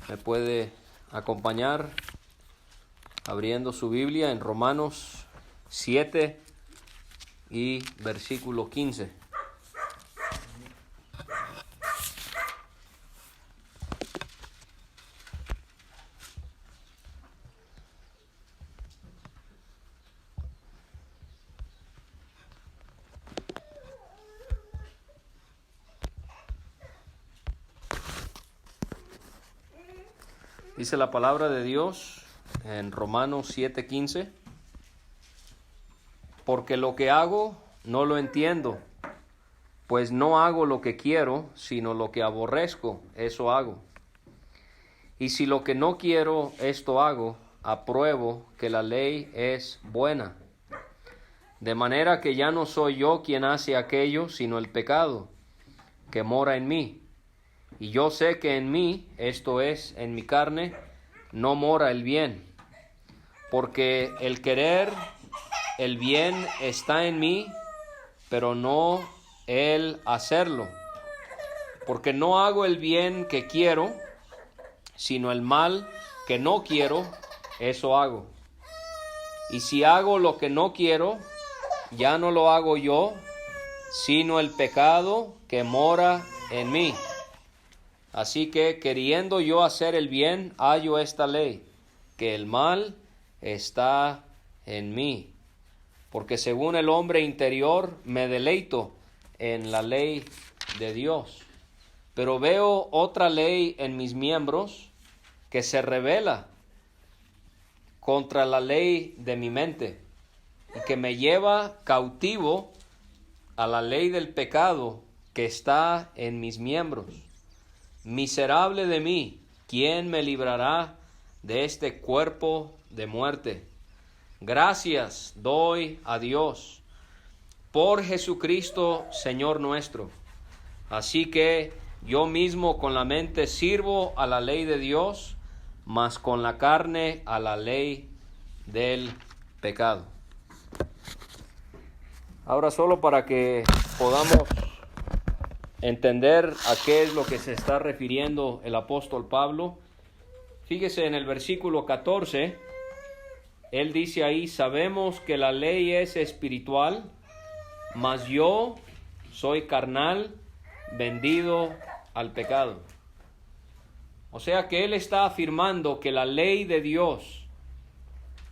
me puede acompañar abriendo su Biblia en Romanos 7 y versículo 15. Dice la palabra de Dios en Romanos 7:15: porque lo que hago no lo entiendo, pues no hago lo que quiero, sino lo que aborrezco, eso hago. Y si lo que no quiero, esto hago, apruebo que la ley es buena. De manera que ya no soy yo quien hace aquello, sino el pecado que mora en mí. Y yo sé que en mí, esto es, en mi carne, no mora el bien. Porque el querer el bien está en mí, pero no el hacerlo. Porque no hago el bien que quiero, sino el mal que no quiero, eso hago. Y si hago lo que no quiero, ya no lo hago yo, sino el pecado que mora en mí. Así que, queriendo yo hacer el bien, hallo esta ley, que el mal está en mí. Porque según el hombre interior me deleito en la ley de Dios. Pero veo otra ley en mis miembros que se rebela contra la ley de mi mente y que me lleva cautivo a la ley del pecado que está en mis miembros. Miserable de mí, ¿quién me librará de este cuerpo de muerte? Gracias doy a Dios por Jesucristo, Señor nuestro. Así que yo mismo con la mente sirvo a la ley de Dios, mas con la carne a la ley del pecado. Ahora, solo para que podamos entender a qué es lo que se está refiriendo el apóstol Pablo, fíjese en el versículo 14, él dice ahí: sabemos que la ley es espiritual, mas yo soy carnal, vendido al pecado. O sea que él está afirmando que la ley de Dios,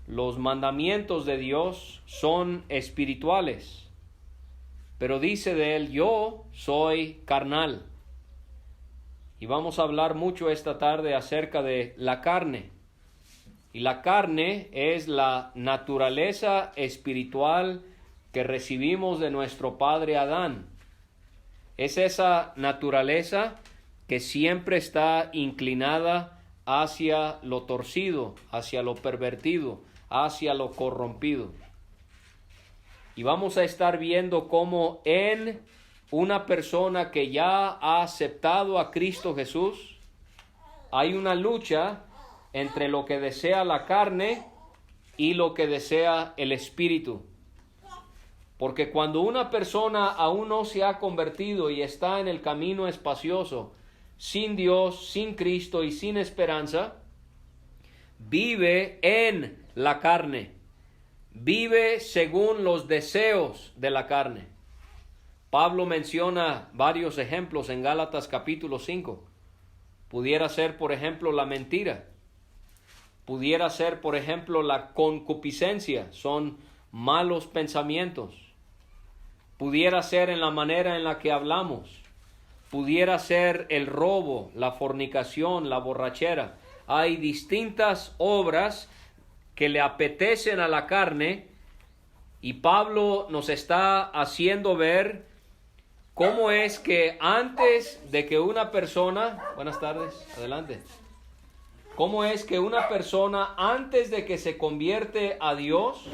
los mandamientos de Dios son espirituales. Pero dice de él: yo soy carnal. Y vamos a hablar mucho esta tarde acerca de la carne. Y la carne es la naturaleza espiritual que recibimos de nuestro padre Adán. Es esa naturaleza que siempre está inclinada hacia lo torcido, hacia lo pervertido, hacia lo corrompido. Y vamos a estar viendo cómo en una persona que ya ha aceptado a Cristo Jesús, hay una lucha entre lo que desea la carne y lo que desea el espíritu. Porque cuando una persona aún no se ha convertido y está en el camino espacioso, sin Dios, sin Cristo y sin esperanza, vive en la carne. Vive según los deseos de la carne. Pablo menciona varios ejemplos en Gálatas capítulo 5. Pudiera ser, por ejemplo, la mentira. Pudiera ser, por ejemplo, la concupiscencia. Son malos pensamientos. Pudiera ser en la manera en la que hablamos. Pudiera ser el robo, la fornicación, la borrachera. Hay distintas obras que le apetecen a la carne, y Pablo nos está haciendo ver cómo es que antes de que una persona, buenas tardes, adelante, cómo es que una persona antes de que se convierte a Dios,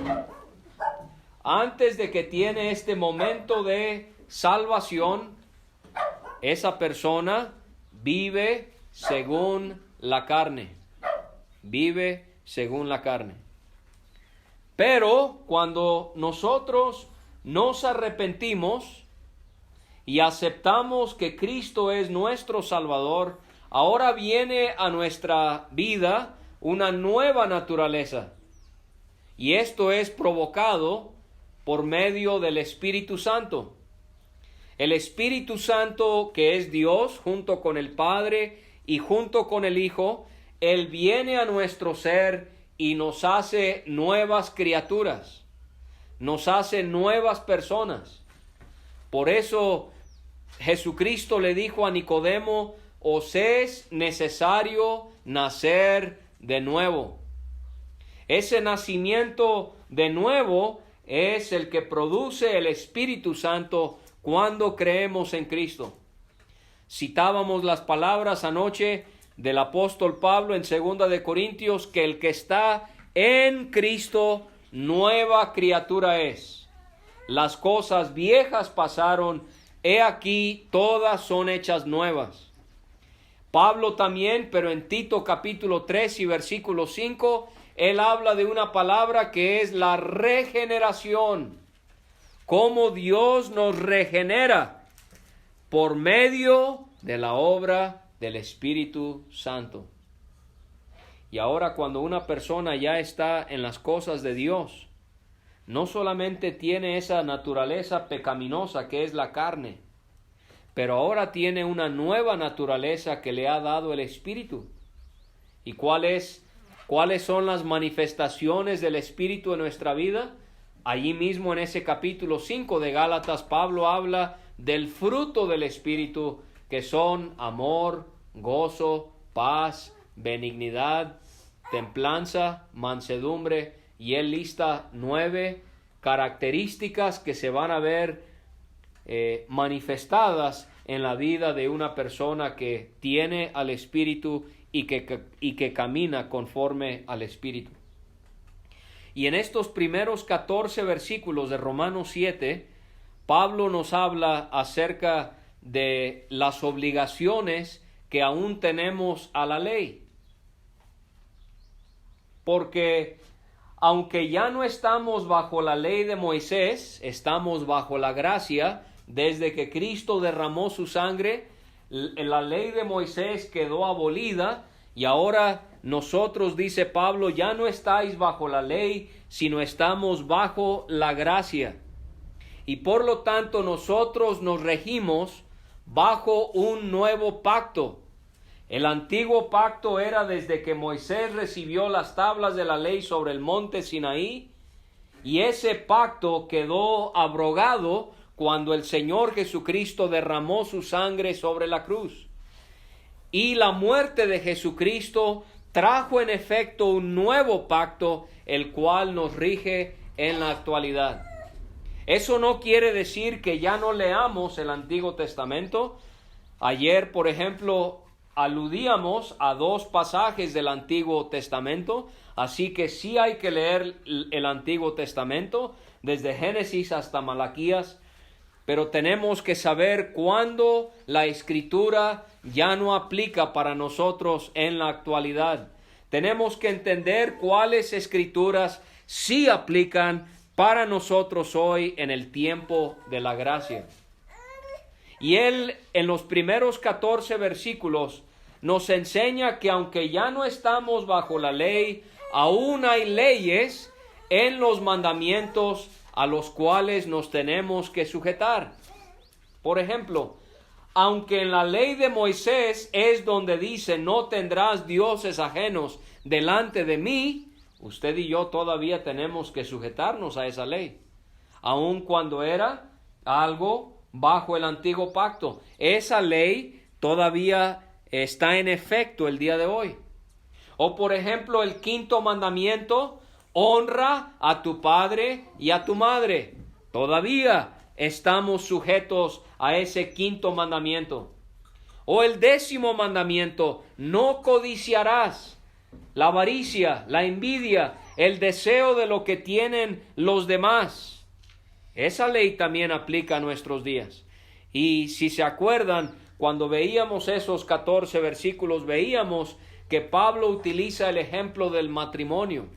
antes de que tiene este momento de salvación, esa persona vive según la carne, vive según la carne. Pero cuando nosotros nos arrepentimos y aceptamos que Cristo es nuestro Salvador, ahora viene a nuestra vida una nueva naturaleza. Y esto es provocado por medio del Espíritu Santo. El Espíritu Santo, que es Dios, junto con el Padre y junto con el Hijo, Él viene a nuestro ser y nos hace nuevas criaturas, nos hace nuevas personas. Por eso Jesucristo le dijo a Nicodemo: os es necesario nacer de nuevo. Ese nacimiento de nuevo es el que produce el Espíritu Santo cuando creemos en Cristo. Citábamos las palabras anoche del apóstol Pablo en 2 de Corintios, que el que está en Cristo, nueva criatura es. Las cosas viejas pasaron, he aquí todas son hechas nuevas. Pablo también, pero en Tito capítulo 3 y versículo 5, él habla de una palabra que es la regeneración. Cómo Dios nos regenera por medio de la obra del Espíritu Santo. Y ahora, cuando una persona ya está en las cosas de Dios, no solamente tiene esa naturaleza pecaminosa que es la carne, pero ahora tiene una nueva naturaleza que le ha dado el Espíritu. ¿Y cuáles son las manifestaciones del Espíritu en nuestra vida? Allí mismo en ese capítulo 5 de Gálatas, Pablo habla del fruto del Espíritu, que son amor, gozo, paz, benignidad, templanza, mansedumbre, y él lista 9 características que se van a ver manifestadas en la vida de una persona que tiene al Espíritu y que camina conforme al Espíritu. Y en estos primeros 14 versículos de Romanos 7, Pablo nos habla acerca de las obligaciones que aún tenemos a la ley. Porque aunque ya no estamos bajo la ley de Moisés, estamos bajo la gracia. Desde que Cristo derramó su sangre, la ley de Moisés quedó abolida, y ahora nosotros, dice Pablo, ya no estáis bajo la ley, sino estamos bajo la gracia. Y por lo tanto nosotros nos regimos bajo un nuevo pacto. El antiguo pacto era desde que Moisés recibió las tablas de la ley sobre el monte Sinaí, y ese pacto quedó abrogado cuando el Señor Jesucristo derramó su sangre sobre la cruz. Y la muerte de Jesucristo trajo en efecto un nuevo pacto, el cual nos rige en la actualidad. Eso no quiere decir que ya no leamos el Antiguo Testamento. Ayer, por ejemplo, aludíamos a 2 pasajes del Antiguo Testamento, así que sí hay que leer el Antiguo Testamento, desde Génesis hasta Malaquías, pero tenemos que saber cuándo la Escritura ya no aplica para nosotros en la actualidad. Tenemos que entender cuáles Escrituras sí aplican para nosotros hoy en el tiempo de la gracia. Y él, en los primeros 14 versículos, nos enseña que aunque ya no estamos bajo la ley, aún hay leyes en los mandamientos a los cuales nos tenemos que sujetar. Por ejemplo, aunque en la ley de Moisés es donde dice: no tendrás dioses ajenos delante de mí, usted y yo todavía tenemos que sujetarnos a esa ley, aun cuando era algo bajo el antiguo pacto. Esa ley todavía está en efecto el día de hoy. O por ejemplo, el 5º mandamiento: honra a tu padre y a tu madre. Todavía estamos sujetos a ese 5º mandamiento. O el 10º mandamiento: no codiciarás. La avaricia, la envidia, el deseo de lo que tienen los demás. Esa ley también aplica a nuestros días. Y si se acuerdan, cuando veíamos esos 14 versículos, veíamos que Pablo utiliza el ejemplo del matrimonio.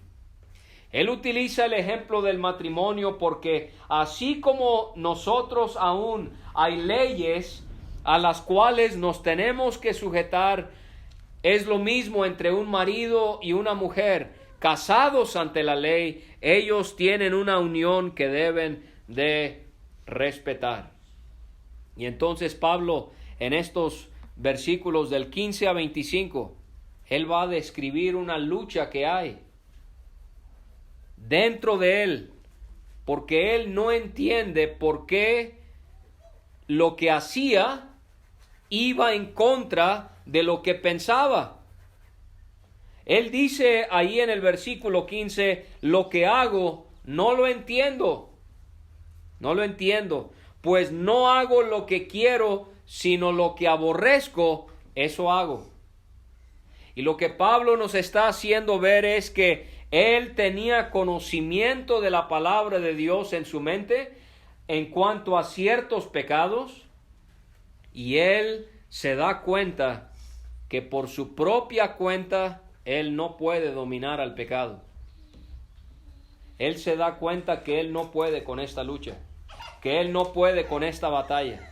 Él utiliza el ejemplo del matrimonio porque así como nosotros aún hay leyes a las cuales nos tenemos que sujetar, Es lo mismo entre un marido y una mujer, casados ante la ley. Ellos tienen una unión que deben de respetar. Y entonces Pablo, en estos versículos del 15 a 25, él va a describir una lucha que hay dentro de él, porque él no entiende por qué lo que hacía iba en contra de lo que pensaba. Él dice ahí en el versículo 15, lo que hago no lo entiendo. No lo entiendo, pues no hago lo que quiero, sino lo que aborrezco, eso hago. Y lo que Pablo nos está haciendo ver es que él tenía conocimiento de la palabra de Dios en su mente en cuanto a ciertos pecados, y él se da cuenta que por su propia cuenta él no puede dominar al pecado. Él se da cuenta que él no puede con esta lucha, que él no puede con esta batalla.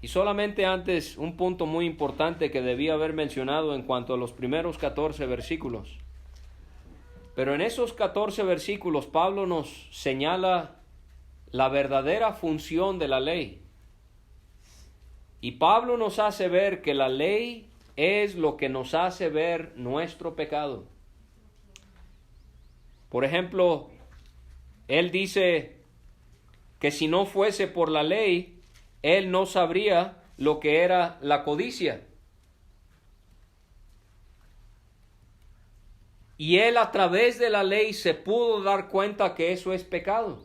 Y solamente antes, un punto muy importante que debía haber mencionado en cuanto a los primeros 14 versículos. Pero en esos 14 versículos Pablo nos señala la verdadera función de la ley. Y Pablo nos hace ver que la ley es lo que nos hace ver nuestro pecado. Por ejemplo, él dice que si no fuese por la ley, él no sabría lo que era la codicia. Y él a través de la ley se pudo dar cuenta que eso es pecado.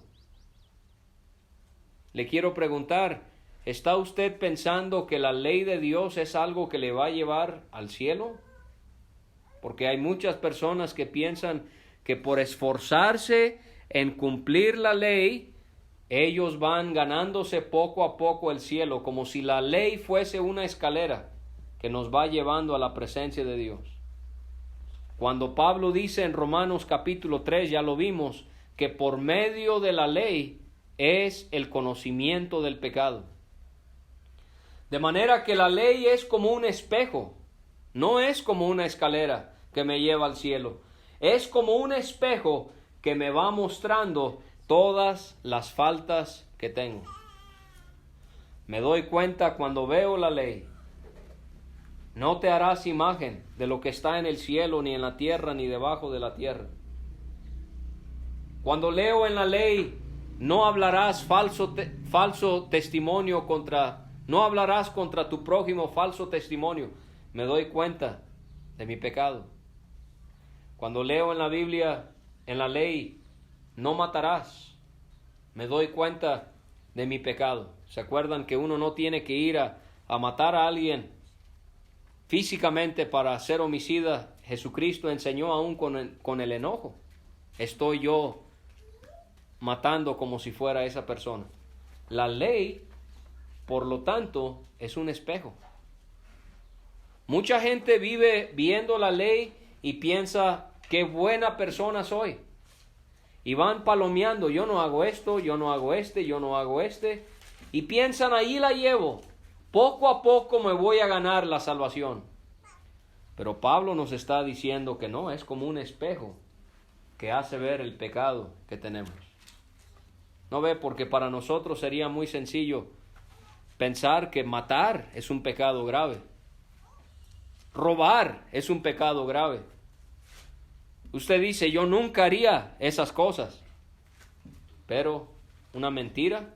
Le quiero preguntar, ¿está usted pensando que la ley de Dios es algo que le va a llevar al cielo? Porque hay muchas personas que piensan que por esforzarse en cumplir la ley, ellos van ganándose poco a poco el cielo, como si la ley fuese una escalera que nos va llevando a la presencia de Dios. Cuando Pablo dice en Romanos capítulo 3, ya lo vimos, que por medio de la ley es el conocimiento del pecado. De manera que la ley es como un espejo, no es como una escalera que me lleva al cielo. Es como un espejo que me va mostrando todas las faltas que tengo. Me doy cuenta cuando veo la ley. No te harás imagen de lo que está en el cielo, ni en la tierra, ni debajo de la tierra. Cuando leo en la ley, no hablarás falso testimonio no hablarás contra tu prójimo falso testimonio. Me doy cuenta de mi pecado. Cuando leo en la Biblia, en la ley, no matarás. Me doy cuenta de mi pecado. ¿Se acuerdan que uno no tiene que ir a matar a alguien físicamente para ser homicida? Jesucristo enseñó aún con el enojo. Estoy yo matando como si fuera esa persona. La ley, por lo tanto, es un espejo. Mucha gente vive viendo la ley y piensa, qué buena persona soy. Y van palomeando, yo no hago esto, yo no hago yo no hago este. Y piensan, ahí la llevo. Poco a poco me voy a ganar la salvación. Pero Pablo nos está diciendo que no, es como un espejo que hace ver el pecado que tenemos. ¿No ve? Porque para nosotros sería muy sencillo pensar que matar es un pecado grave. Robar es un pecado grave. Usted dice, yo nunca haría esas cosas. Pero una mentira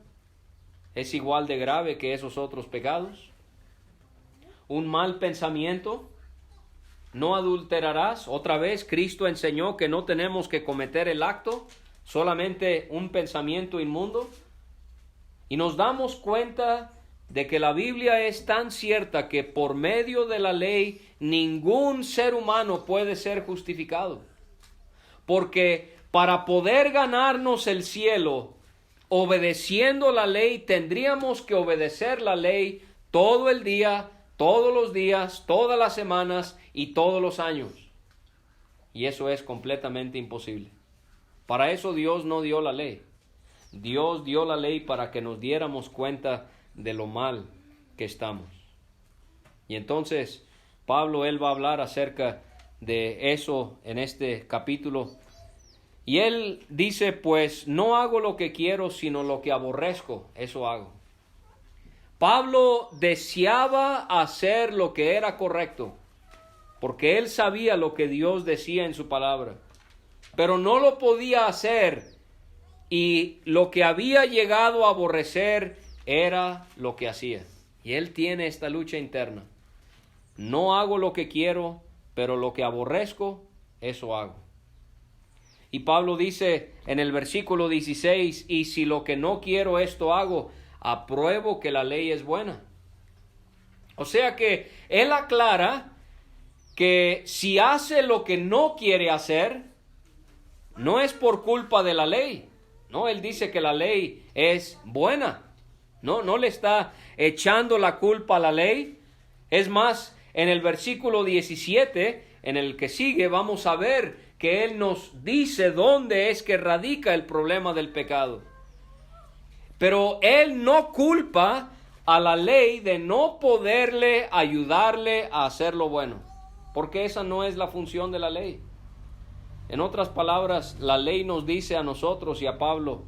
es igual de grave que esos otros pecados. Un mal pensamiento, no adulterarás. Otra vez Cristo enseñó que no tenemos que cometer el acto, solamente un pensamiento inmundo. Y nos damos cuenta de que la Biblia es tan cierta que por medio de la ley ningún ser humano puede ser justificado. Porque para poder ganarnos el cielo, obedeciendo la ley, tendríamos que obedecer la ley todo el día, todos los días, todas las semanas y todos los años. Y eso es completamente imposible. Para eso Dios no dio la ley. Dios dio la ley para que nos diéramos cuenta de lo mal que estamos. Y entonces Pablo, él va a hablar acerca de eso en este capítulo. Y él dice, pues no hago lo que quiero, sino lo que aborrezco, eso hago. Pablo deseaba hacer lo que era correcto, porque él sabía lo que Dios decía en su palabra, pero no lo podía hacer, y lo que había llegado a aborrecer era lo que hacía. Y él tiene esta lucha interna. No hago lo que quiero, pero lo que aborrezco, eso hago. Y Pablo dice en el versículo 16, y si lo que no quiero esto hago, apruebo que la ley es buena. O sea que él aclara que si hace lo que no quiere hacer, no es por culpa de la ley. No, él dice que la ley es buena. No le está echando la culpa a la ley. Es más, en el versículo 17, en el que sigue, vamos a ver que él nos dice dónde es que radica el problema del pecado. Pero él no culpa a la ley de no poderle ayudarle a hacer lo bueno, porque esa no es la función de la ley. En otras palabras, la ley nos dice a nosotros y a Pablo,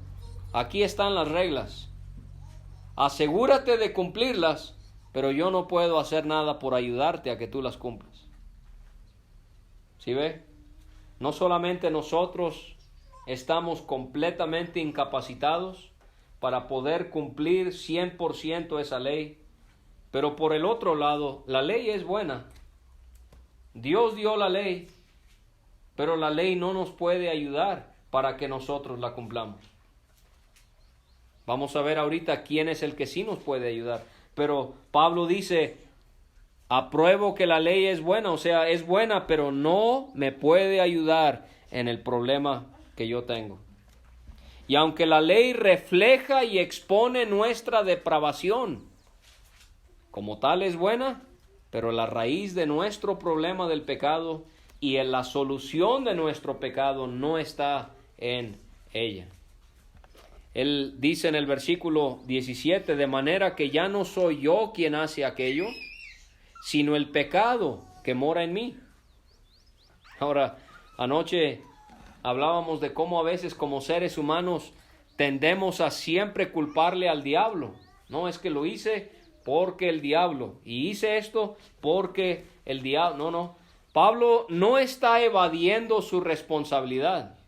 aquí están las reglas, asegúrate de cumplirlas, pero yo no puedo hacer nada por ayudarte a que tú las cumplas. ¿Sí ve? No solamente nosotros estamos completamente incapacitados para poder cumplir 100% esa ley, pero por el otro lado, la ley es buena. Dios dio la ley, pero la ley no nos puede ayudar para que nosotros la cumplamos. Vamos a ver ahorita quién es el que sí nos puede ayudar. Pero Pablo dice, apruebo que la ley es buena, o sea, es buena, pero no me puede ayudar en el problema que yo tengo. Y aunque la ley refleja y expone nuestra depravación, como tal es buena, pero la raíz de nuestro problema del pecado y en la solución de nuestro pecado no está en ella. Él dice en el versículo 17, de manera que ya no soy yo quien hace aquello, sino el pecado que mora en mí. Ahora, anoche hablábamos de cómo a veces como seres humanos tendemos a siempre culparle al diablo. No, es que lo hice porque el diablo, y hice esto porque el diablo. No. Pablo no está evadiendo su responsabilidad.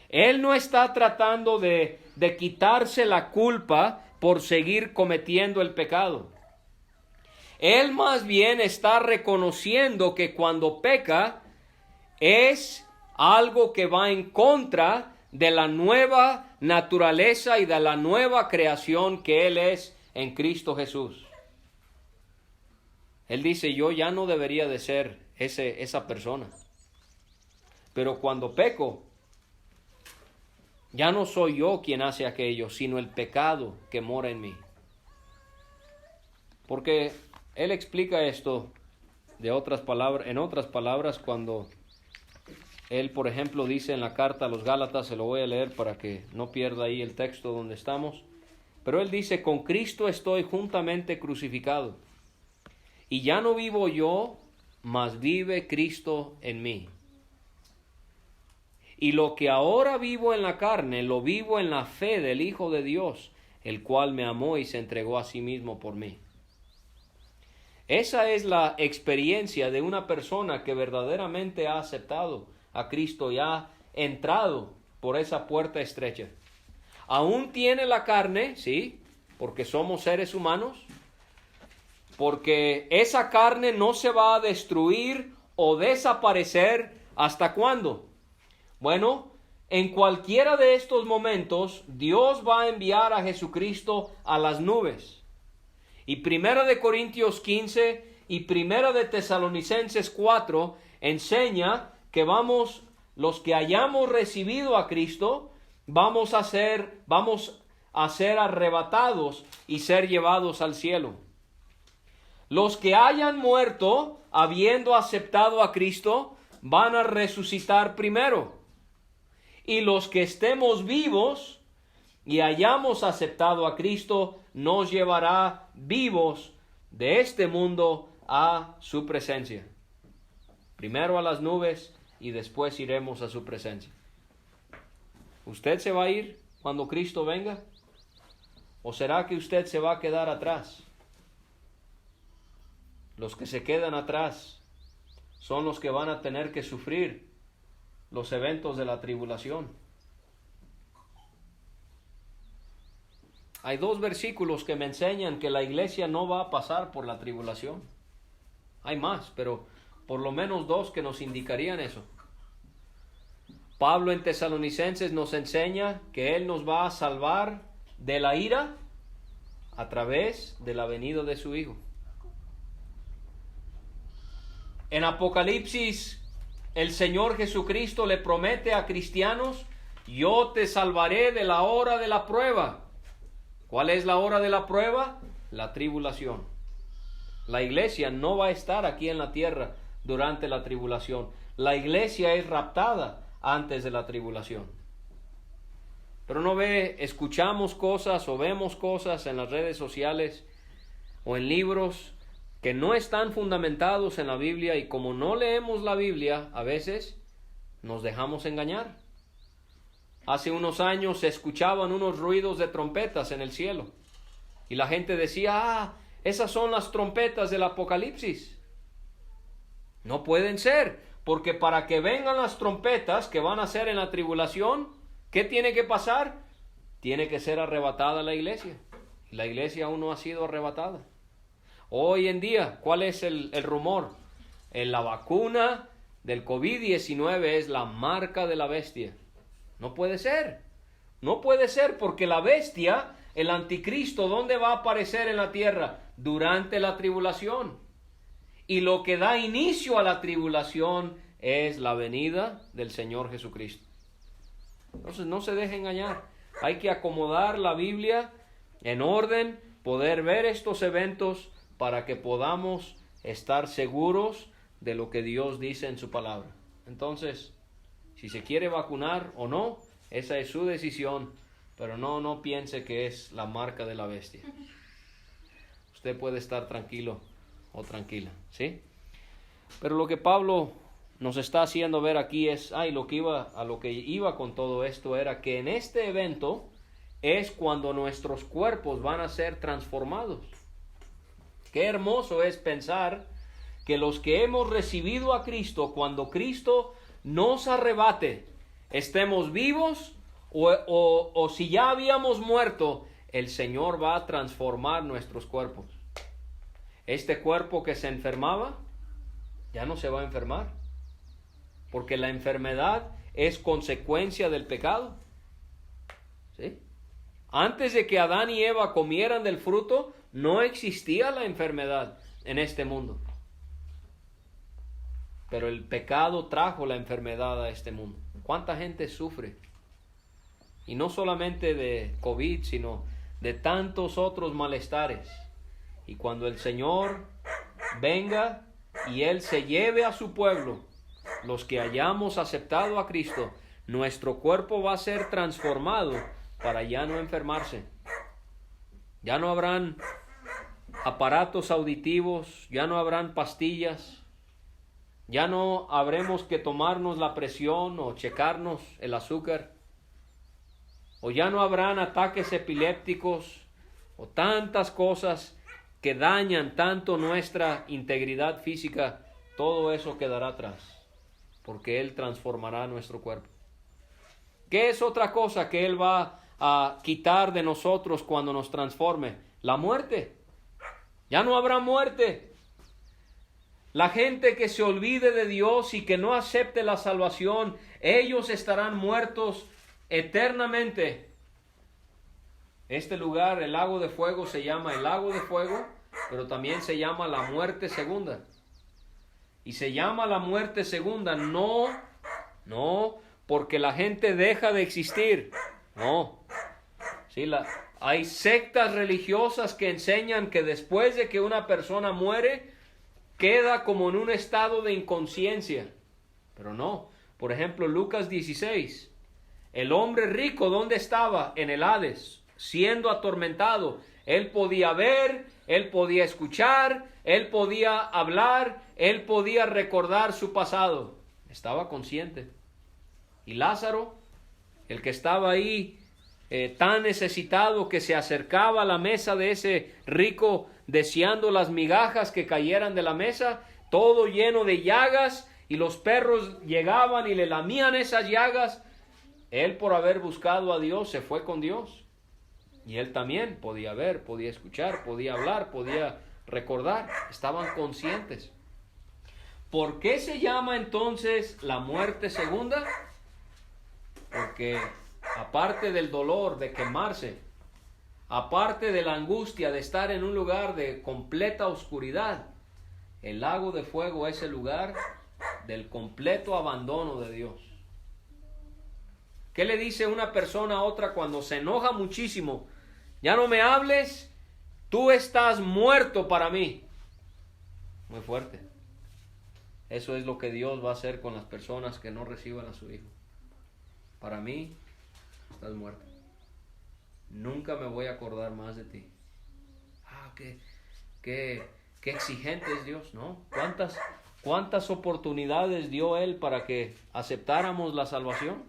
Él no está tratando de quitarse la culpa por seguir cometiendo el pecado. Él más bien está reconociendo que cuando peca es algo que va en contra de la nueva naturaleza y de la nueva creación que Él es en Cristo Jesús. Él dice, yo ya no debería de ser esa persona. Pero cuando peco, ya no soy yo quien hace aquello, sino el pecado que mora en mí. Porque él explica esto en otras palabras, cuando él, por ejemplo, dice en la carta a los Gálatas, se lo voy a leer para que no pierda ahí el texto donde estamos, pero él dice, con Cristo estoy juntamente crucificado, y ya no vivo yo, mas vive Cristo en mí. Y lo que ahora vivo en la carne, lo vivo en la fe del Hijo de Dios, el cual me amó y se entregó a sí mismo por mí. Esa es la experiencia de una persona que verdaderamente ha aceptado a Cristo y ha entrado por esa puerta estrecha. Aún tiene la carne, sí, porque somos seres humanos, porque esa carne no se va a destruir o desaparecer. ¿Hasta cuándo? Bueno, en cualquiera de estos momentos, Dios va a enviar a Jesucristo a las nubes. Y 1 de Corintios 15 y 1 de Tesalonicenses 4 enseña que los que hayamos recibido a Cristo, vamos a ser arrebatados y ser llevados al cielo. Los que hayan muerto habiendo aceptado a Cristo van a resucitar primero. Y los que estemos vivos y hayamos aceptado a Cristo nos llevará vivos de este mundo a su presencia. Primero a las nubes y después iremos a su presencia. ¿Usted se va a ir cuando Cristo venga? ¿O será que usted se va a quedar atrás? Los que se quedan atrás son los que van a tener que sufrir los eventos de la tribulación. Hay 2 versículos que me enseñan que la iglesia no va a pasar por la tribulación. Hay más, pero por lo menos 2 que nos indicarían eso. Pablo en Tesalonicenses nos enseña que Él nos va a salvar de la ira a través de la venida de su Hijo. En Apocalipsis, el Señor Jesucristo le promete a cristianos: yo te salvaré de la hora de la prueba. ¿Cuál es la hora de la prueba? La tribulación. La iglesia no va a estar aquí en la tierra durante la tribulación. La iglesia es raptada antes de la tribulación. Pero no ve, escuchamos cosas o vemos cosas en las redes sociales o en libros que no están fundamentados en la Biblia, y como no leemos la Biblia, a veces nos dejamos engañar. Hace unos años se escuchaban unos ruidos de trompetas en el cielo y la gente decía: esas son las trompetas del Apocalipsis. No pueden ser, porque para que vengan las trompetas que van a ser en la tribulación, ¿qué tiene que pasar? Tiene que ser arrebatada la iglesia. La iglesia aún no ha sido arrebatada. Hoy en día, ¿cuál es el rumor? La vacuna del COVID-19 es la marca de la bestia. No puede ser. No puede ser, porque la bestia, el anticristo, ¿dónde va a aparecer en la tierra? Durante la tribulación. Y lo que da inicio a la tribulación es la venida del Señor Jesucristo. Entonces no se deje engañar. Hay que acomodar la Biblia en orden, poder ver estos eventos para que podamos estar seguros de lo que Dios dice en su palabra. Entonces, si se quiere vacunar o no, esa es su decisión, pero no piense que es la marca de la bestia. Usted puede estar tranquilo o tranquila, ¿sí? Pero lo que Pablo nos está haciendo ver aquí es, lo que iba con todo esto era que en este evento es cuando nuestros cuerpos van a ser transformados. Qué hermoso es pensar que los que hemos recibido a Cristo, cuando Cristo nos arrebate, estemos vivos o si ya habíamos muerto, el Señor va a transformar nuestros cuerpos. Este cuerpo que se enfermaba, ya no se va a enfermar, porque la enfermedad es consecuencia del pecado. ¿Sí? Antes de que Adán y Eva comieran del fruto, no existía la enfermedad en este mundo. Pero el pecado trajo la enfermedad a este mundo. ¿Cuánta gente sufre? Y no solamente de COVID, sino de tantos otros malestares. Y cuando el Señor venga y Él se lleve a su pueblo, los que hayamos aceptado a Cristo, nuestro cuerpo va a ser transformado para ya no enfermarse. Ya no habrán aparatos auditivos, ya no habrán pastillas, ya no habremos que tomarnos la presión o checarnos el azúcar, o ya no habrán ataques epilépticos o tantas cosas que dañan tanto nuestra integridad física. Todo eso quedará atrás, porque Él transformará nuestro cuerpo. ¿Qué es otra cosa que Él va a quitar de nosotros cuando nos transforme? La muerte. Ya no habrá muerte. La gente que se olvide de Dios y que no acepte la salvación, ellos estarán muertos eternamente. Este lugar, el lago de fuego, se llama el lago de fuego, pero también se llama la muerte segunda. Y se llama la muerte segunda no porque la gente deja de existir. No. Sí, hay sectas religiosas que enseñan que después de que una persona muere, queda como en un estado de inconsciencia. Pero no. Por ejemplo, Lucas 16. El hombre rico, ¿dónde estaba? En el Hades, siendo atormentado. Él podía ver, él podía escuchar, él podía hablar, él podía recordar su pasado. Estaba consciente. Y Lázaro, el que estaba ahí tan necesitado que se acercaba a la mesa de ese rico deseando las migajas que cayeran de la mesa, todo lleno de llagas, y los perros llegaban y le lamían esas llagas. Él, por haber buscado a Dios, se fue con Dios. Y él también podía ver, podía escuchar, podía hablar, podía recordar. Estaban conscientes. ¿Por qué se llama entonces la muerte segunda? Porque aparte del dolor de quemarse, aparte de la angustia de estar en un lugar de completa oscuridad, el lago de fuego es el lugar del completo abandono de Dios. ¿Qué le dice una persona a otra cuando se enoja muchísimo? Ya no me hables, tú estás muerto para mí. Muy fuerte. Eso es lo que Dios va a hacer con las personas que no reciban a su Hijo. Para mí, estás muerto. Nunca me voy a acordar más de ti. Qué exigente es Dios, ¿no? ¿Cuántas oportunidades dio Él para que aceptáramos la salvación?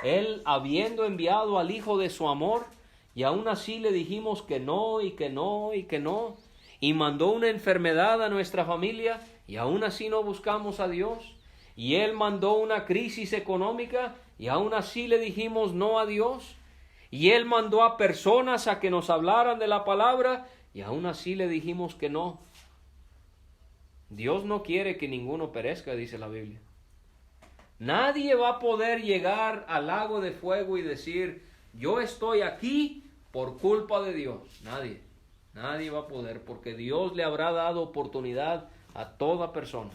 Él, habiendo enviado al Hijo de su amor, y aún así le dijimos que no, y que no, y que no, y mandó una enfermedad a nuestra familia, y aún así no buscamos a Dios, y Él mandó una crisis económica, y aún así le dijimos no a Dios, y Él mandó a personas a que nos hablaran de la palabra, y aún así le dijimos que no. Dios no quiere que ninguno perezca, dice la Biblia. Nadie va a poder llegar al lago de fuego y decir, yo estoy aquí por culpa de Dios. Nadie va a poder, porque Dios le habrá dado oportunidad a toda persona.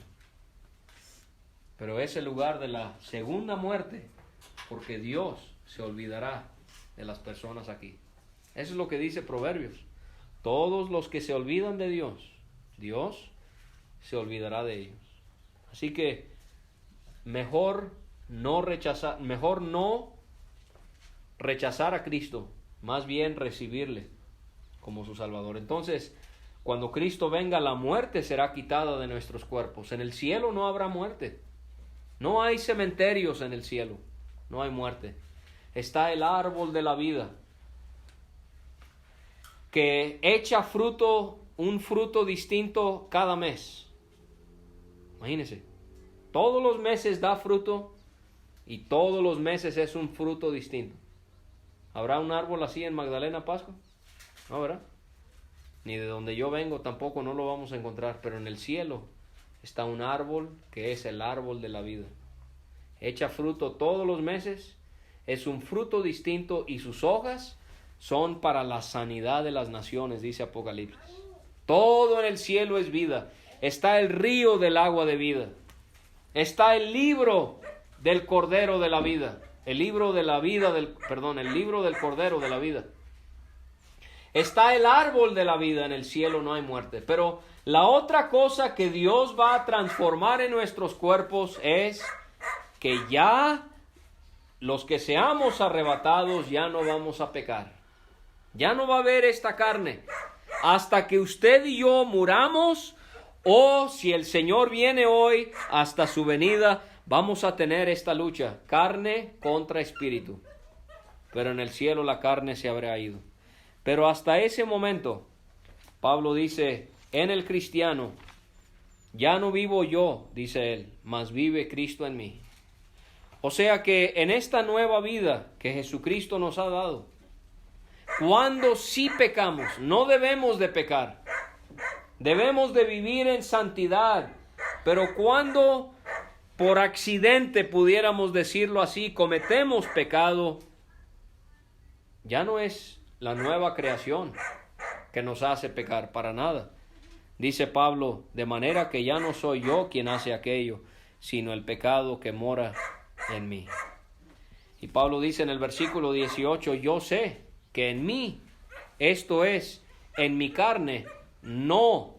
Pero es el lugar de la segunda muerte, porque Dios se olvidará de las personas aquí. Eso es lo que dice Proverbios. Todos los que se olvidan de Dios, Dios se olvidará de ellos. Así que mejor no rechazar a Cristo, más bien recibirle como su Salvador. Entonces, cuando Cristo venga, la muerte será quitada de nuestros cuerpos. En el cielo no habrá muerte. No hay cementerios en el cielo. No hay muerte. Está el árbol de la vida, que echa fruto, un fruto distinto cada mes. Imagínense, todos los meses da fruto y todos los meses es un fruto distinto. ¿Habrá un árbol así en Magdalena, Pascua? No, ¿verdad? Ni de donde yo vengo tampoco, no lo vamos a encontrar, pero en el cielo está un árbol que es el árbol de la vida. Echa fruto todos los meses, es un fruto distinto y sus hojas son para la sanidad de las naciones, dice Apocalipsis. Todo en el cielo es vida. Está el río del agua de vida. Está el libro del Cordero de la vida. El libro del Cordero de la vida. Está el árbol de la vida, en el cielo no hay muerte. Pero la otra cosa que Dios va a transformar en nuestros cuerpos es que ya los que seamos arrebatados ya no vamos a pecar. Ya no va a haber esta carne. Hasta que usted y yo muramos, o si el Señor viene hoy hasta su venida, vamos a tener esta lucha, carne contra espíritu. Pero en el cielo la carne se habrá ido. Pero hasta ese momento, Pablo dice, en el cristiano, ya no vivo yo, dice él, mas vive Cristo en mí. O sea que en esta nueva vida que Jesucristo nos ha dado, cuando sí pecamos, no debemos de pecar. Debemos de vivir en santidad. Pero cuando por accidente, pudiéramos decirlo así, cometemos pecado, ya no es la nueva creación que nos hace pecar, para nada. Dice Pablo, de manera que ya no soy yo quien hace aquello, sino el pecado que mora en mí. Y Pablo dice en el versículo 18, yo sé que en mí, esto es, en mi carne, no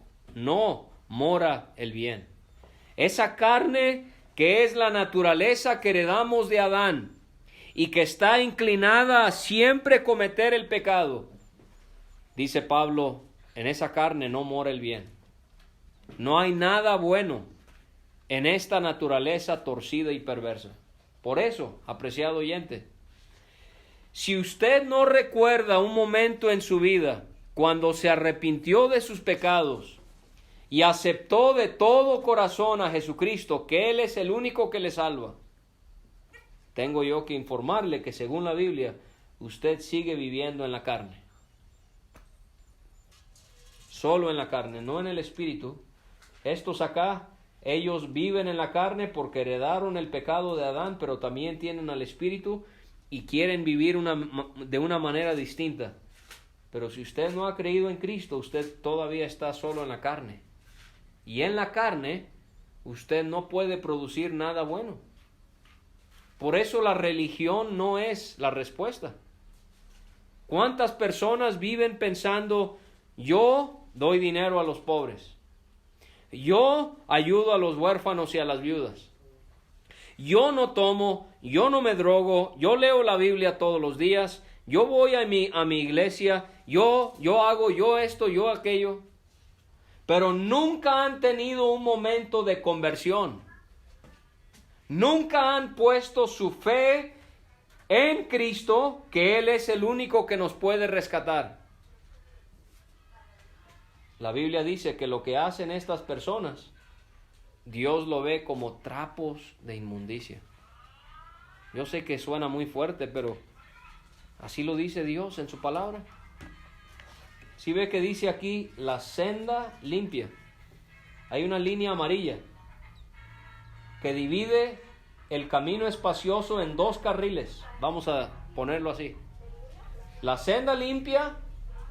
mora el bien. Esa carne que es la naturaleza que heredamos de Adán y que está inclinada a siempre cometer el pecado. Dice Pablo, en esa carne no mora el bien. No hay nada bueno en esta naturaleza torcida y perversa. Por eso, apreciado oyente, si usted no recuerda un momento en su vida cuando se arrepintió de sus pecados y aceptó de todo corazón a Jesucristo, que Él es el único que le salva, tengo yo que informarle que según la Biblia, usted sigue viviendo en la carne. Solo en la carne, no en el espíritu. Estos acá, ellos viven en la carne porque heredaron el pecado de Adán, pero también tienen al espíritu y quieren vivir de una manera distinta. Pero si usted no ha creído en Cristo, usted todavía está solo en la carne. Y en la carne, usted no puede producir nada bueno. Por eso la religión no es la respuesta. ¿Cuántas personas viven pensando, yo doy dinero a los pobres, yo ayudo a los huérfanos y a las viudas, yo no tomo, yo no me drogo, yo leo la Biblia todos los días, yo voy a mi iglesia, yo hago yo esto, yo aquello, pero nunca han tenido un momento de conversión? Nunca han puesto su fe en Cristo, que Él es el único que nos puede rescatar. La Biblia dice que lo que hacen estas personas, Dios lo ve como trapos de inmundicia. Yo sé que suena muy fuerte, pero así lo dice Dios en su palabra. Si ve que dice aquí, la senda limpia. Hay una línea amarilla que divide el camino espacioso en dos carriles. Vamos a ponerlo así. La senda limpia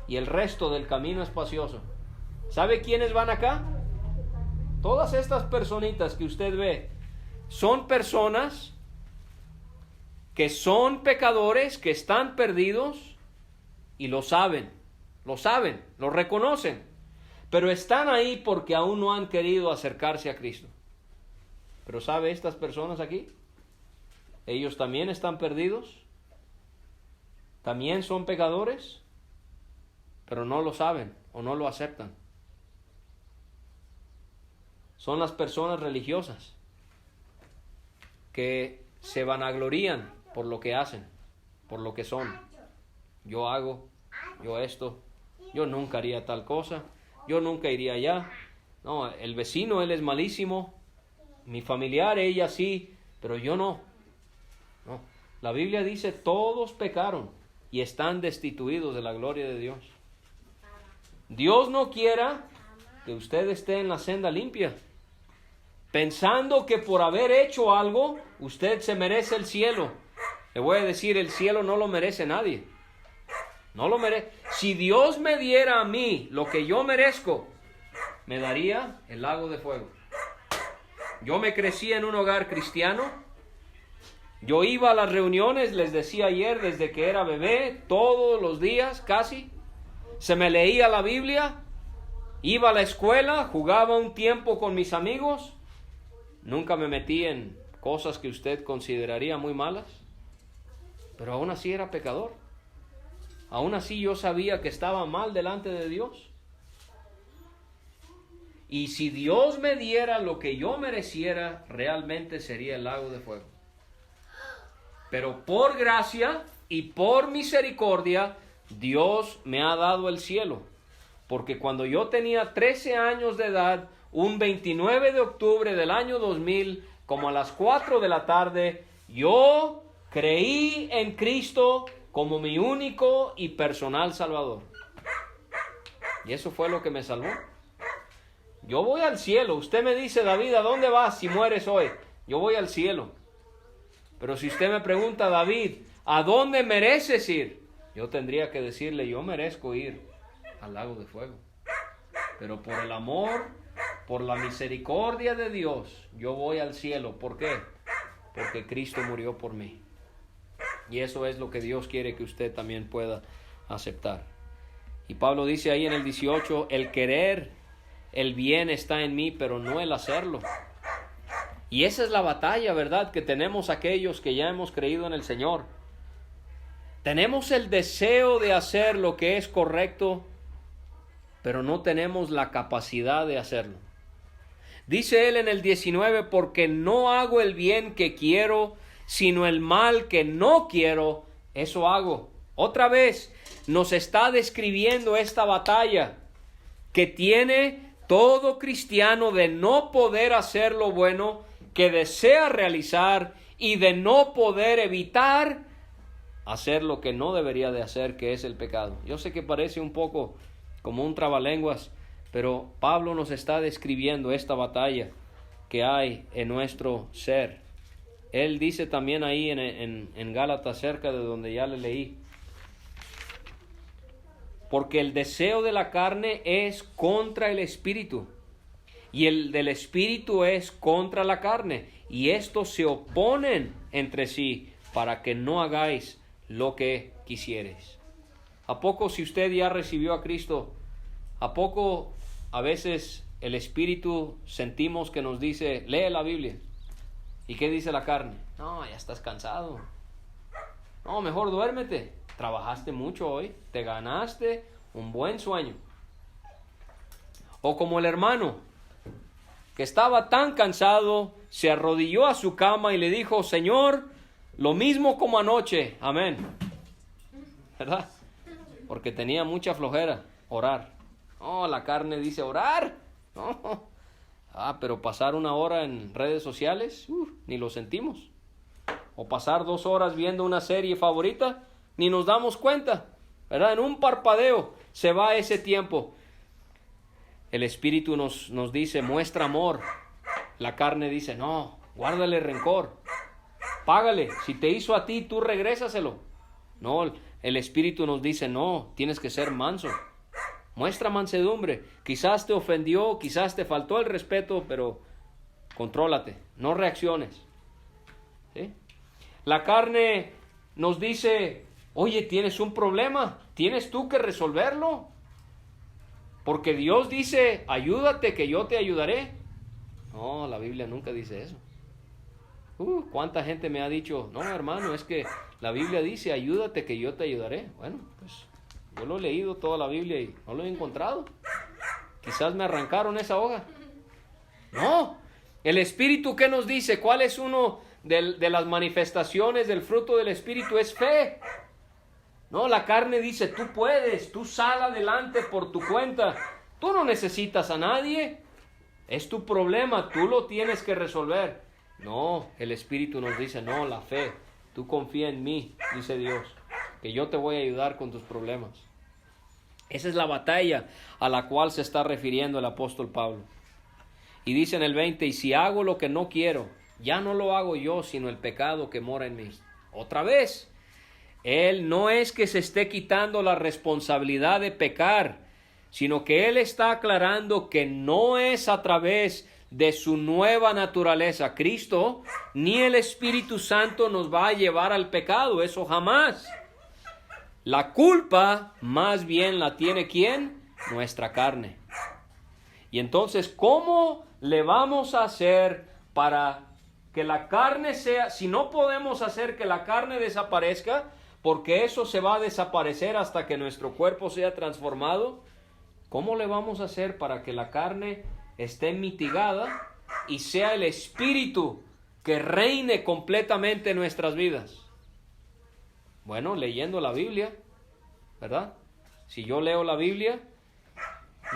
y el resto del camino espacioso. ¿Sabe quiénes van acá? Todas estas personitas que usted ve son personas que son pecadores, que están perdidos y lo saben, lo reconocen, pero están ahí porque aún no han querido acercarse a Cristo. Pero ¿sabe estas personas aquí? Ellos también están perdidos, también son pecadores, pero no lo saben o no lo aceptan. Son las personas religiosas que se vanaglorían por lo que hacen, por lo que son. Yo hago, yo esto, yo nunca haría tal cosa, yo nunca iría allá. No, el vecino, él es malísimo, mi familiar, ella sí, pero yo no. No, la Biblia dice, todos pecaron y están destituidos de la gloria de Dios. Dios no quiera que usted esté en la senda limpia, pensando que por haber hecho algo, usted se merece el cielo. Le voy a decir, el cielo no lo merece nadie. No lo merece. Si Dios me diera a mí lo que yo merezco, me daría el lago de fuego. Yo me crecí en un hogar cristiano. Yo iba a las reuniones, les decía ayer, desde que era bebé, todos los días casi. Se me leía la Biblia, iba a la escuela, jugaba un tiempo con mis amigos. Nunca me metí en cosas que usted consideraría muy malas, pero aún así era pecador. Aún así yo sabía que estaba mal delante de Dios. Y si Dios me diera lo que yo mereciera, realmente sería el lago de fuego. Pero por gracia y por misericordia, Dios me ha dado el cielo. Porque cuando yo tenía 13 años de edad, un 29 de octubre del año 2000, como a las 4 de la tarde, yo creí en Cristo como mi único y personal Salvador. Y eso fue lo que me salvó. Yo voy al cielo. Usted me dice, David, ¿a dónde vas si mueres hoy? Yo voy al cielo. Pero si usted me pregunta, David, ¿a dónde mereces ir? Yo tendría que decirle, yo merezco ir al lago de fuego. Pero por el amor, por la misericordia de Dios, yo voy al cielo. ¿Por qué? Porque Cristo murió por mí. Y eso es lo que Dios quiere que usted también pueda aceptar. Y Pablo dice ahí en el 18, el querer el bien está en mí, pero no el hacerlo. Y esa es la batalla, ¿verdad?, que tenemos aquellos que ya hemos creído en el Señor. Tenemos el deseo de hacer lo que es correcto, pero no tenemos la capacidad de hacerlo. Dice él en el 19, porque no hago el bien que quiero, sino el mal que no quiero, eso hago. Otra vez nos está describiendo esta batalla que tiene todo cristiano de no poder hacer lo bueno que desea realizar y de no poder evitar hacer lo que no debería de hacer, que es el pecado. Yo sé que parece un poco como un trabalenguas, pero Pablo nos está describiendo esta batalla que hay en nuestro ser. Él dice también ahí en Gálatas, cerca de donde ya le leí, porque el deseo de la carne es contra el espíritu, y el del espíritu es contra la carne, y estos se oponen entre sí para que no hagáis lo que quisieres. ¿A poco, si usted ya recibió a Cristo, a poco a veces el espíritu sentimos que nos dice, lee la Biblia? ¿Y qué dice la carne? No, ya estás cansado. No, mejor duérmete. Trabajaste mucho hoy, te ganaste un buen sueño. O como el hermano que estaba tan cansado, se arrodilló a su cama y le dijo, Señor, lo mismo como anoche, amén. ¿Verdad? Porque tenía mucha flojera orar. Oh, la carne dice orar. No. Pero pasar una hora en redes sociales, ni lo sentimos. O pasar 2 horas viendo una serie favorita, ni nos damos cuenta, ¿verdad? En un parpadeo se va ese tiempo. El Espíritu nos dice, muestra amor. La carne dice, no, guárdale rencor. Págale, si te hizo a ti, tú regrésaselo. No, el Espíritu nos dice, no, tienes que ser manso. Muestra mansedumbre. Quizás te ofendió, quizás te faltó el respeto, pero contrólate, no reacciones. ¿Sí? La carne nos dice, oye, tienes un problema, tienes tú que resolverlo. Porque Dios dice, ayúdate que yo te ayudaré. No, la Biblia nunca dice eso. ¿Cuánta gente me ha dicho, no hermano, es que la Biblia dice, ayúdate que yo te ayudaré? Bueno, pues yo lo he leído toda la Biblia y no lo he encontrado. Quizás me arrancaron esa hoja. No, el Espíritu, ¿qué nos dice? ¿Cuál es uno de las manifestaciones del fruto del Espíritu? Es fe. No, la carne dice, tú puedes, tú sal adelante por tu cuenta. Tú no necesitas a nadie. Es tu problema, tú lo tienes que resolver. No, el Espíritu nos dice, no, la fe. Tú confía en mí, dice Dios, que yo te voy a ayudar con tus problemas. Esa es la batalla a la cual se está refiriendo el apóstol Pablo. Y dice en el 20, y si hago lo que no quiero, ya no lo hago yo, sino el pecado que mora en mí. Otra vez, él no es que se esté quitando la responsabilidad de pecar, sino que él está aclarando que no es a través de su nueva naturaleza, Cristo, ni el Espíritu Santo nos va a llevar al pecado, eso jamás. La culpa más bien la tiene ¿quién? Nuestra carne. Y entonces, ¿cómo le vamos a hacer para que la carne sea, si no podemos hacer que la carne desaparezca, porque eso se va a desaparecer hasta que nuestro cuerpo sea transformado? ¿Cómo le vamos a hacer para que la carne esté mitigada y sea el Espíritu que reine completamente en nuestras vidas? Bueno, leyendo la Biblia, ¿verdad? Si yo leo la Biblia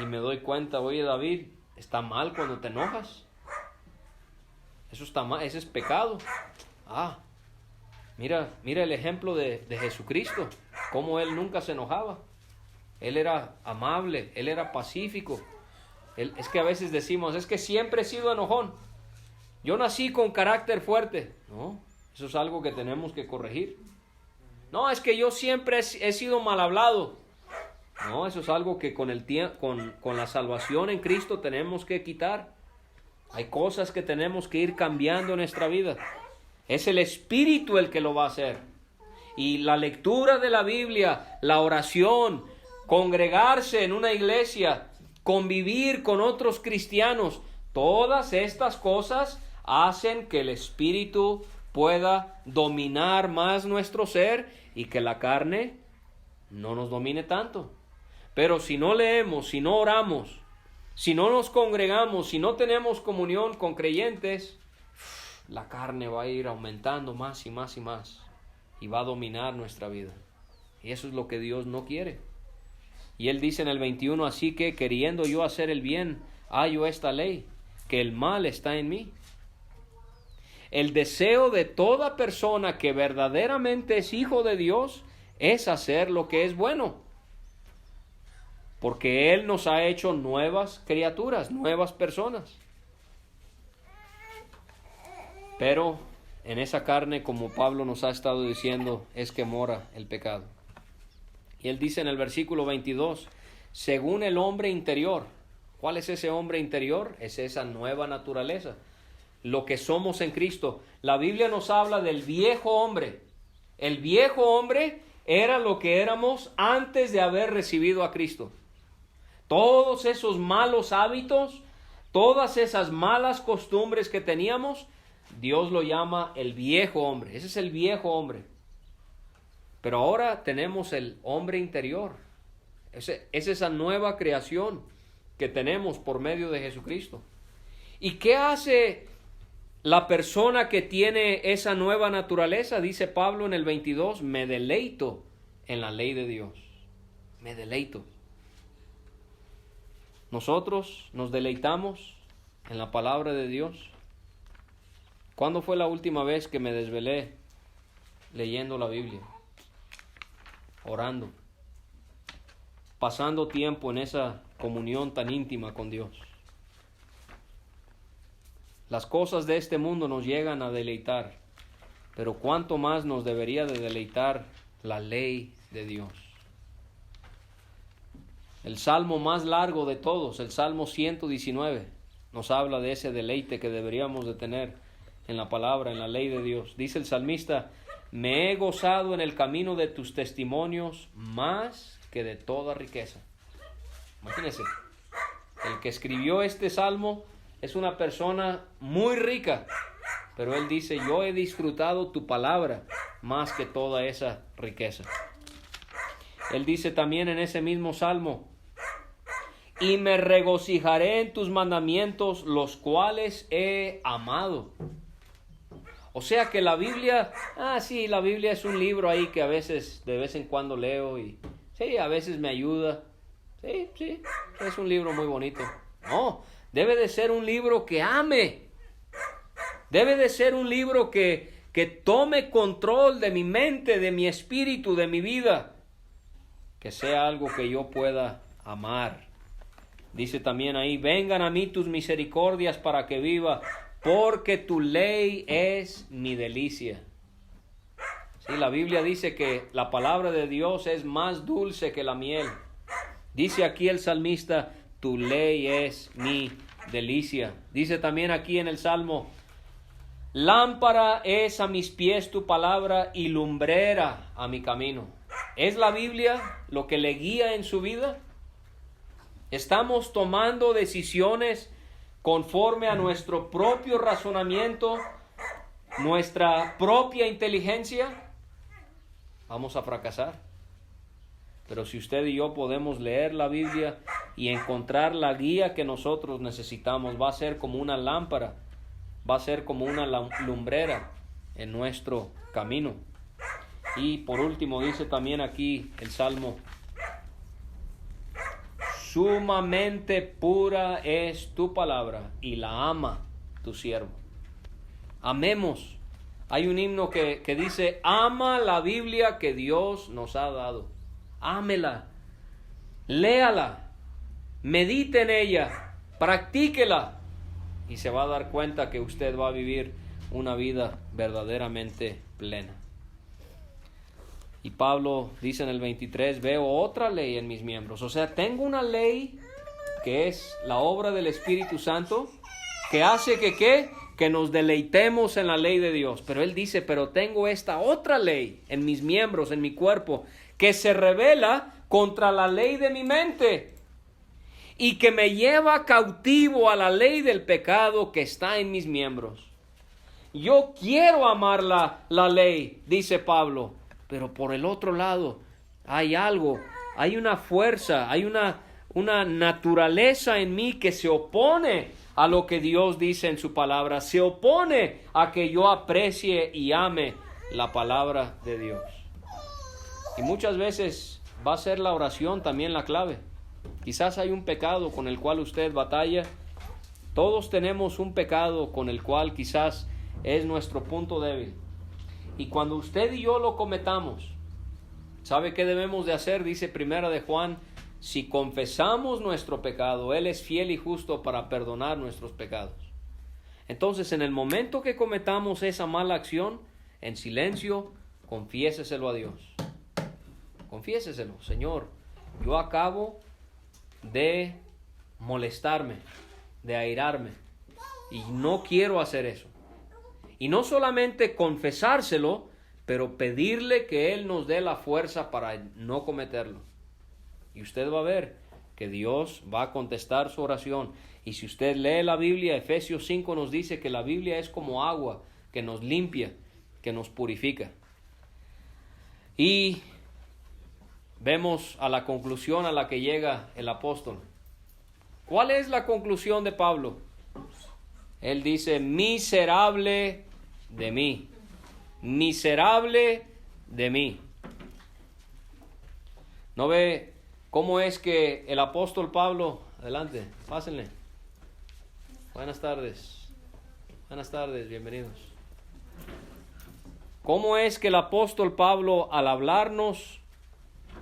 y me doy cuenta, oye David, está mal cuando te enojas. Eso está mal, ese es pecado. Mira el ejemplo de Jesucristo, cómo él nunca se enojaba. Él era amable, él era pacífico. Es que a veces decimos, es que siempre he sido enojón. Yo nací con carácter fuerte. No, eso es algo que tenemos que corregir. No, es que yo siempre he sido mal hablado. No, eso es algo que con la salvación en Cristo tenemos que quitar. Hay cosas que tenemos que ir cambiando en nuestra vida. Es el Espíritu el que lo va a hacer. Y la lectura de la Biblia, la oración, congregarse en una iglesia, convivir con otros cristianos, todas estas cosas hacen que el Espíritu pueda dominar más nuestro ser y que la carne no nos domine tanto. Pero si no leemos, si no oramos, si no nos congregamos, si no tenemos comunión con creyentes, la carne va a ir aumentando más y más y más y va a dominar nuestra vida. Y eso es lo que Dios no quiere. Y Él dice en el 21, así que queriendo yo hacer el bien, hallo esta ley, que el mal está en mí. El deseo de toda persona que verdaderamente es hijo de Dios es hacer lo que es bueno, porque Él nos ha hecho nuevas criaturas, nuevas personas. Pero en esa carne, como Pablo nos ha estado diciendo, es que mora el pecado. Y él dice en el versículo 22, según el hombre interior. ¿Cuál es ese hombre interior? Es esa nueva naturaleza, lo que somos en Cristo. La Biblia nos habla del viejo hombre. El viejo hombre era lo que éramos antes de haber recibido a Cristo. Todos esos malos hábitos, todas esas malas costumbres que teníamos, Dios lo llama el viejo hombre. Ese es el viejo hombre. Pero ahora tenemos el hombre interior. Es esa nueva creación que tenemos por medio de Jesucristo. ¿Y qué hace la persona que tiene esa nueva naturaleza? Dice Pablo en el 22, me deleito en la ley de Dios. Me deleito. Nosotros nos deleitamos en la palabra de Dios. ¿Cuándo fue la última vez que me desvelé leyendo la Biblia? Orando, pasando tiempo en esa comunión tan íntima con Dios. Las cosas de este mundo nos llegan a deleitar, pero cuánto más nos debería de deleitar la ley de Dios. El salmo más largo de todos, el Salmo 119, nos habla de ese deleite que deberíamos de tener en la palabra, en la ley de Dios. Dice el salmista, me he gozado en el camino de tus testimonios más que de toda riqueza. Imagínense, el que escribió este salmo es una persona muy rica, pero él dice, yo he disfrutado tu palabra más que toda esa riqueza. Él dice también en ese mismo salmo, y me regocijaré en tus mandamientos, los cuales he amado. O sea que la Biblia, sí, la Biblia es un libro ahí que a veces, de vez en cuando leo y sí, a veces me ayuda. Sí, es un libro muy bonito. No, debe de ser un libro que ame. Debe de ser un libro que tome control de mi mente, de mi espíritu, de mi vida. Que sea algo que yo pueda amar. Dice también ahí, vengan a mí tus misericordias para que viva, porque tu ley es mi delicia. Sí, la Biblia dice que la palabra de Dios es más dulce que la miel. Dice aquí el salmista, tu ley es mi delicia. Dice también aquí en el Salmo, lámpara es a mis pies tu palabra y lumbrera a mi camino. ¿Es la Biblia lo que le guía en su vida? ¿Estamos tomando decisiones conforme a nuestro propio razonamiento, nuestra propia inteligencia? Vamos a fracasar. Pero si usted y yo podemos leer la Biblia y encontrar la guía que nosotros necesitamos, va a ser como una lámpara, va a ser como una lumbrera en nuestro camino. Y por último dice también aquí el Salmo, sumamente pura es tu palabra y la ama tu siervo. Amemos. Hay un himno que dice, ama la Biblia que Dios nos ha dado. Ámela, léala, medite en ella, practíquela y se va a dar cuenta que usted va a vivir una vida verdaderamente plena. Y Pablo dice en el 23, veo otra ley en mis miembros. O sea, tengo una ley que es la obra del Espíritu Santo que hace que nos deleitemos en la ley de Dios. Pero él dice, pero tengo esta otra ley en mis miembros, en mi cuerpo, que se revela contra la ley de mi mente y que me lleva cautivo a la ley del pecado que está en mis miembros. Yo quiero amar la ley, dice Pablo, pero por el otro lado hay algo hay una fuerza, hay una naturaleza en mí que se opone a lo que Dios dice en su palabra, se opone a que yo aprecie y ame la palabra de Dios. Y muchas veces va a ser la oración también la clave. Quizás hay un pecado con el cual usted batalla. Todos tenemos un pecado con el cual quizás es nuestro punto débil. Y cuando usted y yo lo cometamos, ¿sabe qué debemos de hacer? Dice Primera de Juan, si confesamos nuestro pecado, Él es fiel y justo para perdonar nuestros pecados. Entonces, en el momento que cometamos esa mala acción, en silencio, confiéseselo a Dios. Confiéseselo, Señor, yo acabo de molestarme, de airarme, y no quiero hacer eso. Y no solamente confesárselo, pero pedirle que Él nos dé la fuerza para no cometerlo. Y usted va a ver que Dios va a contestar su oración. Y si usted lee la Biblia, Efesios 5 nos dice que la Biblia es como agua que nos limpia, que nos purifica. Y vemos a la conclusión a la que llega el apóstol. ¿Cuál es la conclusión de Pablo? Él dice, miserable de mí, miserable de mí. ¿No ve cómo es que el apóstol Pablo, adelante, pásenle. Buenas tardes, bienvenidos. ¿Cómo es que el apóstol Pablo, al hablarnos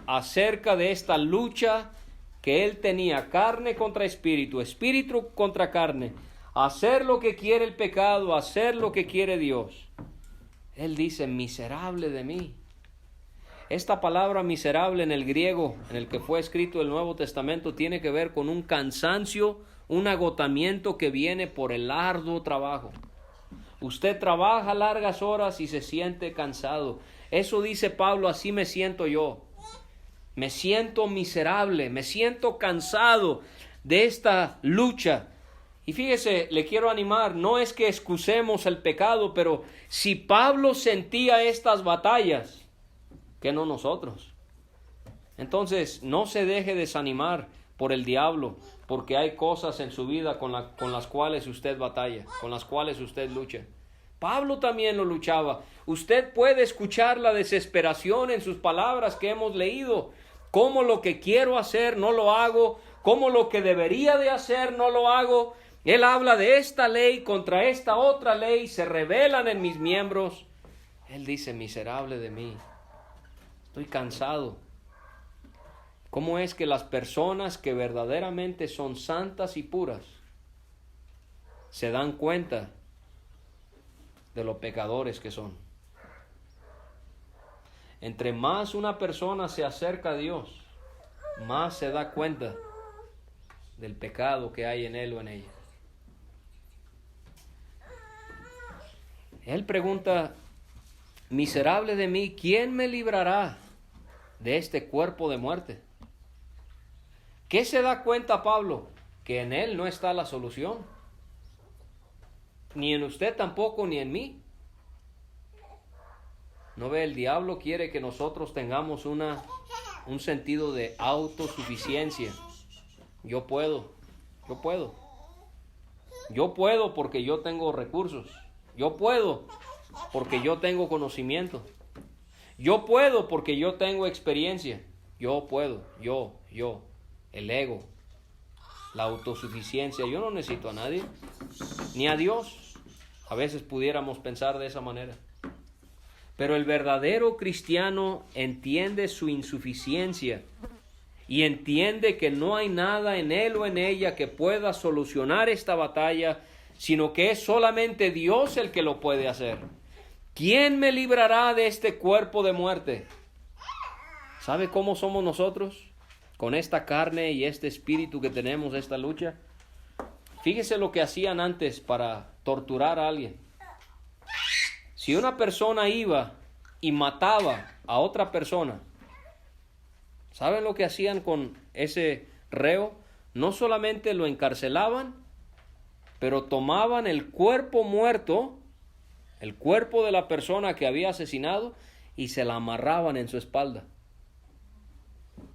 acerca de esta lucha que él tenía, carne contra espíritu, espíritu contra carne, hacer lo que quiere el pecado, hacer lo que quiere Dios, él dice, miserable de mí? Esta palabra miserable en el griego, en el que fue escrito el Nuevo Testamento, tiene que ver con un cansancio, un agotamiento que viene por el arduo trabajo. Usted trabaja largas horas y se siente cansado. Eso dice Pablo, así me siento yo. Me siento miserable, me siento cansado de esta lucha. Y fíjese, le quiero animar, no es que excusemos el pecado, pero si Pablo sentía estas batallas, ¿qué no nosotros? Entonces, no se deje desanimar por el diablo, porque hay cosas en su vida con las cuales usted batalla, con las cuales usted lucha. Pablo también lo luchaba. Usted puede escuchar la desesperación en sus palabras que hemos leído. Cómo lo que quiero hacer no lo hago, cómo lo que debería de hacer no lo hago. Él habla de esta ley contra esta otra ley, se rebelan en mis miembros. Él dice, miserable de mí, estoy cansado. ¿Cómo es que las personas que verdaderamente son santas y puras se dan cuenta de lo pecadores que son? Entre más una persona se acerca a Dios, más se da cuenta del pecado que hay en él o en ella. Él pregunta, miserable de mí, ¿quién me librará de este cuerpo de muerte? ¿Qué se da cuenta Pablo? Que en él no está la solución. Ni en usted tampoco, ni en mí. ¿No ve? El diablo quiere que nosotros tengamos un sentido de autosuficiencia. Yo puedo porque yo tengo recursos. Yo puedo porque yo tengo conocimiento. Yo puedo porque yo tengo experiencia. Yo puedo, yo. El ego, la autosuficiencia. Yo no necesito a nadie, ni a Dios. A veces pudiéramos pensar de esa manera. Pero el verdadero cristiano entiende su insuficiencia y entiende que no hay nada en él o en ella que pueda solucionar esta batalla, sino que es solamente Dios el que lo puede hacer. ¿Quién me librará de este cuerpo de muerte? ¿Sabe cómo somos nosotros? Con esta carne y este espíritu que tenemos, esta lucha. Fíjese lo que hacían antes para torturar a alguien. Si una persona iba y mataba a otra persona, ¿saben lo que hacían con ese reo? No solamente lo encarcelaban, pero tomaban el cuerpo muerto, el cuerpo de la persona que había asesinado, y se la amarraban en su espalda.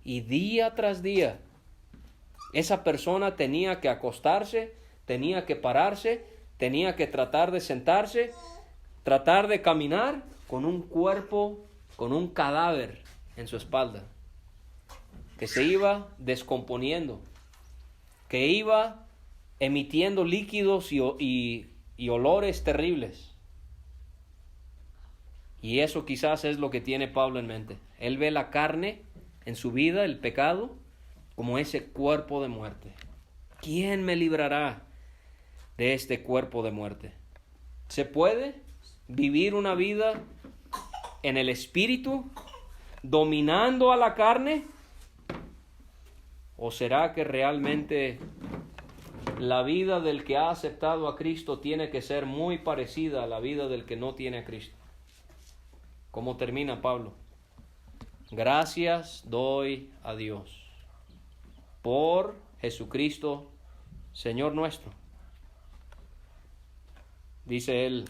y día tras día esa persona tenía que acostarse, tenía que pararse, tenía que tratar de sentarse, tratar de caminar con un cuerpo, con un cadáver en su espalda, que se iba descomponiendo, que iba emitiendo líquidos y olores terribles. Y eso quizás es lo que tiene Pablo en mente. Él ve la carne en su vida, el pecado, como ese cuerpo de muerte. ¿Quién me librará de este cuerpo de muerte? ¿Se puede vivir una vida en el espíritu, dominando a la carne? ¿O será que realmente la vida del que ha aceptado a Cristo tiene que ser muy parecida a la vida del que no tiene a Cristo? ¿Cómo termina Pablo? Gracias doy a Dios por Jesucristo, Señor nuestro. Dice él,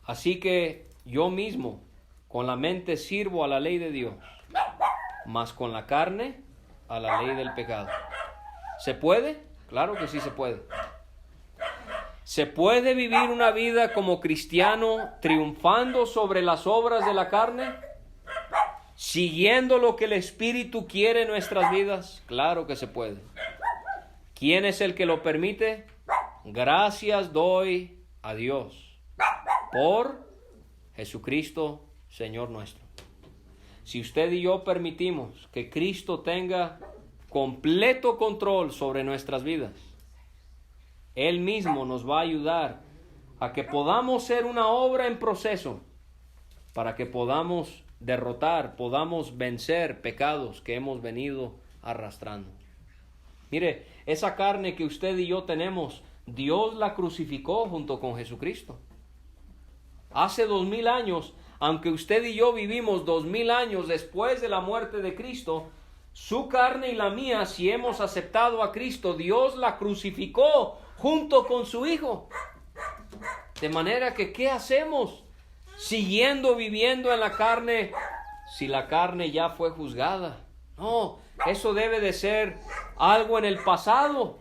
así que yo mismo con la mente sirvo a la ley de Dios, mas con la carne a la ley del pecado. ¿Se puede? Claro que sí se puede. ¿Se puede vivir una vida como cristiano triunfando sobre las obras de la carne? ¿Siguiendo lo que el Espíritu quiere en nuestras vidas? Claro que se puede. ¿Quién es el que lo permite? Gracias doy a Dios por Jesucristo, Señor nuestro. Si usted y yo permitimos que Cristo tenga completo control sobre nuestras vidas, Él mismo nos va a ayudar a que podamos ser una obra en proceso para que podamos derrotar, podamos vencer pecados que hemos venido arrastrando. Mire, esa carne que usted y yo tenemos, Dios la crucificó junto con Jesucristo. Hace 2000 años, aunque usted y yo vivimos 2000 años después de la muerte de Cristo, su carne y la mía, si hemos aceptado a Cristo, Dios la crucificó junto con su Hijo. De manera que, ¿qué hacemos? Siguiendo viviendo en la carne, si la carne ya fue juzgada. No, eso debe de ser algo en el pasado.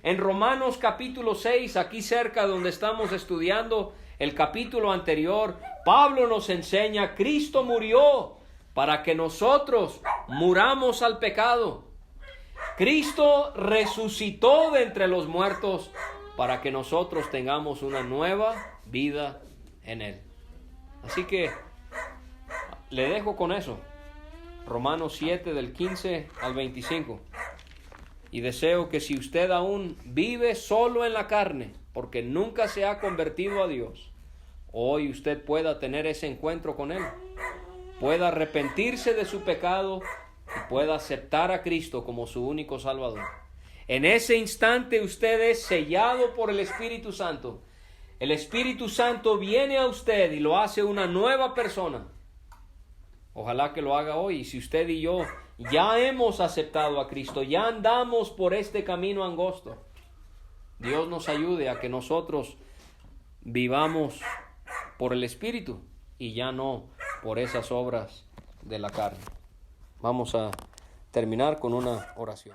En Romanos capítulo 6, aquí cerca donde estamos estudiando el capítulo anterior, Pablo nos enseña, Cristo murió para que nosotros muramos al pecado. Cristo resucitó de entre los muertos para que nosotros tengamos una nueva vida en Él. Así que le dejo con eso. Romanos 7 del 15 al 25. Y deseo que si usted aún vive solo en la carne, porque nunca se ha convertido a Dios, hoy usted pueda tener ese encuentro con Él. Pueda arrepentirse de su pecado y pueda aceptar a Cristo como su único Salvador. En ese instante usted es sellado por el Espíritu Santo. El Espíritu Santo viene a usted y lo hace una nueva persona. Ojalá que lo haga hoy. Y si usted y yo ya hemos aceptado a Cristo, ya andamos por este camino angosto, Dios nos ayude a que nosotros vivamos por el Espíritu y ya no por esas obras de la carne. Vamos a terminar con una oración.